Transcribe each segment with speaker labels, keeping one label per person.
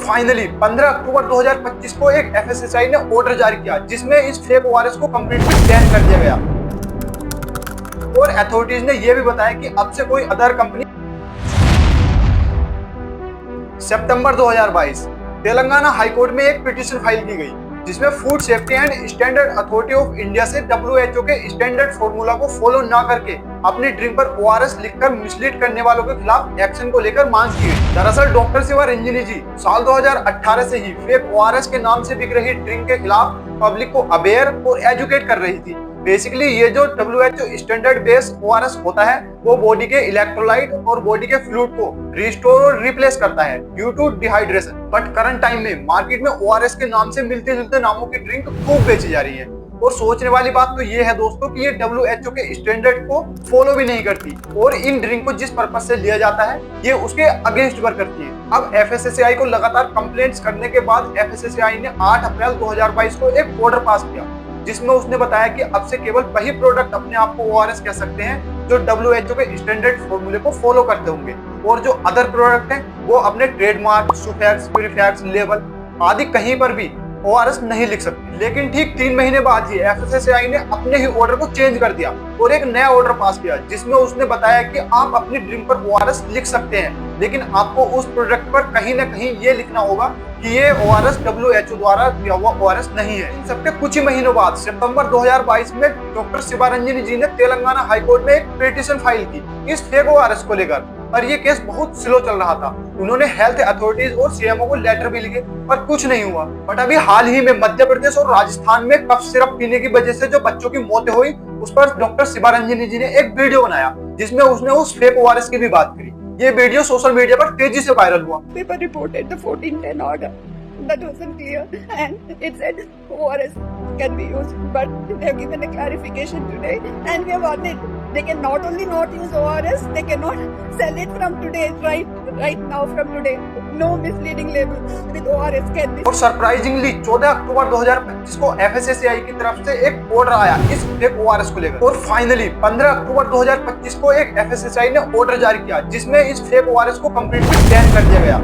Speaker 1: Finally 15 अक्टूबर 2025 को एक FSSI ने ऑर्डर जारी किया जिसमें इस फेक ओआरएस को कंप्लीटली बैन कर दिया गया। और अथॉरिटीज ने यह भी बताया कि अब से कोई अदर कंपनी। सितंबर 2022 तेलंगाना हाईकोर्ट में एक पिटीशन फाइल की गई जिसमें food safety and standard authority of India से WHO के स्टैंडर्ड फॉर्मूला को फॉलो ना करके अपनी ड्रिंक पर ओआरएस लिखकर मिसलीड करने वालों के खिलाफ एक्शन को लेकर मांग की गई। दरअसल डॉक्टर शिवा रंजनी जी साल 2018 से ही फेक ओआरएस के नाम से बिक रही ड्रिंक के खिलाफ पब्लिक को अवेयर और एजुकेट कर रही थी। बेसिकली ये जो WHO स्टैंडर्ड बेस्ड ओआरएस होता है वो बॉडी के इलेक्ट्रोलाइट और बॉडी के फ्लूइड को रिस्टोर और रिप्लेस करता है due to dehydration. But current time में मार्केट में ओआरएस के नाम से मिलते जुलते नामों की ड्रिंक खूब बेची जा रही है। और सोचने वाली बात तो ये है दोस्तों कि ये WHO के स्टैंडर्ड को फॉलो भी नहीं करती और इन ड्रिंक को जिस पर्पज से लिया जाता है ये उसके अगेंस्ट वर्क करती है। अब एफएसएसआई को लगातार कंप्लेंट्स करने के बाद एफएसएसआई ने 8 अप्रैल 2022 को एक ऑर्डर पास किया जिसमें उसने बताया कि अब से केवल वही प्रोडक्ट अपने आप को ओआरएस कह सकते हैं जो WHO के स्टैंडर्ड फॉर्मूले को फॉलो करते होंगे और जो अदर प्रोडक्ट हैं वो अपने ट्रेडमार्क, सुफिक्स, प्रीफिक्स, लेबल आदि कहीं पर भी ओआरएस नहीं लिख सकते। लेकिन ठीक 3 महीने बाद ही एफएसएसआई ने अपने ही ऑर्डर को चेंज कर दिया और एक नया ऑर्डर पास किया जिसमें उसने बताया कि आप अपनी ड्रिंक पर ओआरएस लिख सकते हैं लेकिन आपको उस प्रोडक्ट पर कहीं ना कहीं ये लिखना होगा कि ये ओआरएस WHO द्वारा दिया हुआ ओआरएस नहीं है। इन सबके कुछ ही महीनों बाद सितंबर 2022 में डॉक्टर शिवा रंजनी जी ने तेलंगाना हाईकोर्ट में एक पिटीशन फाइल की इस फेक ओआरएस को लेकर, पर ये केस बहुत स्लो चल रहा था। उन्होंने हेल्थ अथॉरिटीज और सीएमओ को लेटर भी लिखे पर कुछ नहीं हुआ। बट अभी हाल ही में मध्य प्रदेश और राजस्थान में कफ सिरप पीने की वजह से जो बच्चों की मौतें हुई उस पर डॉक्टर शिवा रंजनी जी ने एक वीडियो बनाया जिसमें उसने उस फेक ओआरएस की भी बात करी। ये वीडियो सोशल मीडिया पर तेजी से वायरल हुआ।
Speaker 2: Paper reported the 1410 order. That wasn't clear, and it said ORS can be used, but they have given a clarification today, and we have warned they can not only not use ORS, they cannot sell it from today, right now from today. No misleading label with ORS can be.
Speaker 1: और surprisingly 14 अक्टूबर 2025 को FSSI की तरफ से एक order आया इस fake ORS को लेकर। और फाइनली 15 अक्टूबर 2025 को एक एफएसएसआई ने ऑर्डर जारी किया जिसमें इस फेक ओआरएस को कंप्लीटली बैन कर दिया गया।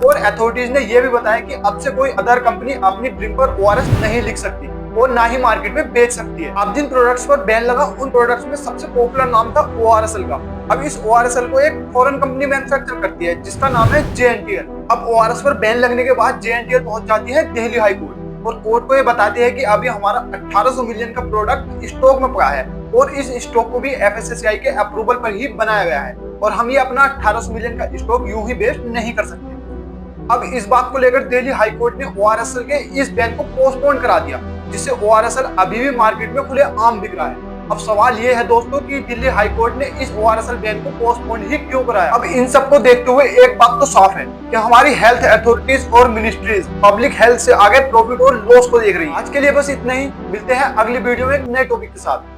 Speaker 1: और अथॉरिटीज ने यह भी बताया कि अब से कोई अदर कंपनी अपनी ड्रिंक पर ओआरएस नहीं लिख सकती और ना ही मार्केट में बेच सकती है। अब जिन प्रोडक्ट्स पर बैन लगा उन प्रोडक्ट्स में सबसे पॉपुलर नाम था ORSL का। अब इस ORSL को एक फॉरेन कंपनी मैन्युफैक्चर करती है जिसका नाम है JNTL। अब ORS पर बैन लगने के बाद JNTL पहुंच जाती है दिल्ली हाई कोर्ट और कोर्ट को ये बताती है कि अभी हमारा 1800 मिलियन का प्रोडक्ट स्टॉक में पड़ा है और इस स्टॉक को भी एफएसएसआई के अप्रूवल पर ही बनाया गया है और हम ये अपना 1800 मिलियन का स्टॉक यूं ही वेस्ट नहीं कर सकते। अब इस बात को लेकर दिल्ली हाई कोर्ट ने ORSL के इस बैन को पोस्टपोन करा दिया जिससे ORSL अभी भी मार्केट में खुले आम बिक रहा है। अब सवाल ये है दोस्तों कि दिल्ली हाई कोर्ट ने इस ORSL बैन को पोस्टपोन ही क्यों कराया। अब इन सबको देखते हुए एक बात तो साफ है कि हमारी हेल्थ अथॉरिटीज और मिनिस्ट्रीज पब्लिक हेल्थ से आगे प्रॉफिट और लॉस को देख रही है। आज के लिए बस इतना ही, मिलते हैं अगली वीडियो में एक नए टॉपिक के साथ।